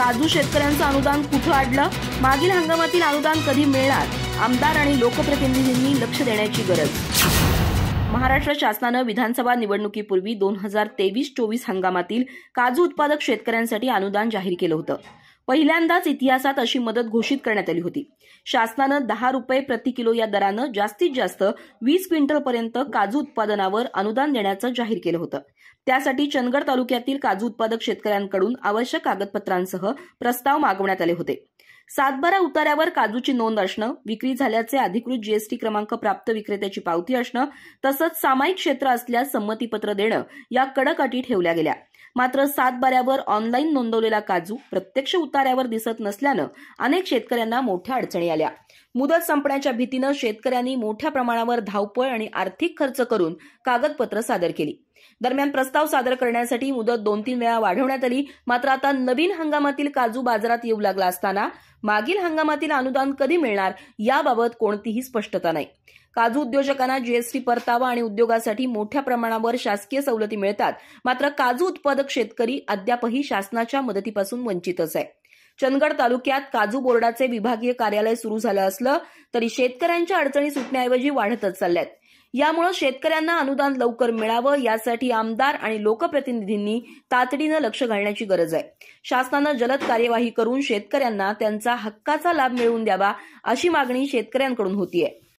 काजू शेतकऱ्यांचं अनुदान कुठं अडलं? मागील हंगामातील अनुदान कधी मिळणार? आमदार आणि लोकप्रतिनिधींनी लक्ष देण्याची गरज। महाराष्ट्र शासनानं विधानसभा निवडणुकीपूर्वी 2023-24 हंगामातील काजू उत्पादक शेतकऱ्यांसाठी अनुदान जाहीर केलं होतं। पहिल्यांदाच इतिहासात अशी मदत घोषित करण्यात आली होती। शासनानं 10 रुपये प्रति किलो या दरानं जास्तीत जास्त 20 क्विंटलपर्यंत काजू उत्पादनावर अनुदान देण्याचं जाहीर केलं होतं। त्यासाठी चंदगड तालुक्यातील काजू उत्पादक शेतकऱ्यांकडून आवश्यक कागदपत्रांसह प्रस्ताव मागवण्यात आले होते। सातबारा उतार्यावर काजूची नोंद असणं, विक्री झाल्याचे अधिकृत जीएसटी क्रमांक प्राप्त विक्रेत्याची पावती असणं, तसंच सामायिक क्षेत्र असल्यास संमतीपत्र देणं या कडक अटी ठेवल्या गेल्या। मात्र सातबाऱ्यावर ऑनलाईन नोंदवलेला काजू प्रत्यक्ष उतार्यावर दिसत नसल्यानं अनेक शेतकऱ्यांना मोठ्या अडचणी आल्या। मुदत संपण्याच्या भीतीनं शेतकऱ्यांनी मोठ्या प्रमाणावर धावपळ आणि आर्थिक खर्च करून कागदपत्र सादर केली। दरम्यान प्रस्ताव सादर करण्यासाठी मुदत 2-3 वेळा वाढवण्यात आली। मात्र आता नवीन हंगामातील काजू बाजारात येऊ लागला असताना मागील हंगामातील अनुदान कधी मिळणार याबाबत कोणतीही स्पष्टता नाही। काजू उद्योजकांना जीएसटी परतावा आणि उद्योगासाठी मोठ्या प्रमाणावर शासकीय सवलती मिळतात, मात्र काजू उत्पादक शेतकरी अद्यापही शासनाच्या मदतीपासून वंचितच आहे। चंदगड तालुक्यात काजू बोर्डाचे विभागीय कार्यालय सुरू झालं असलं तरी शेतकऱ्यांच्या अडचणी सुटण्याऐवजी वाढतच चालल्यात। यामुळे शेतकऱ्यांना अनुदान लवकर मिळावं यासाठी आमदार आणि लोकप्रतिनिधींनी तातडीनं लक्ष घालण्याची गरज आहे। शासनानं जलद कार्यवाही करून शेतकऱ्यांना त्यांचा हक्काचा लाभ मिळवून द्यावा अशी मागणी शेतकऱ्यांकडून होतीये।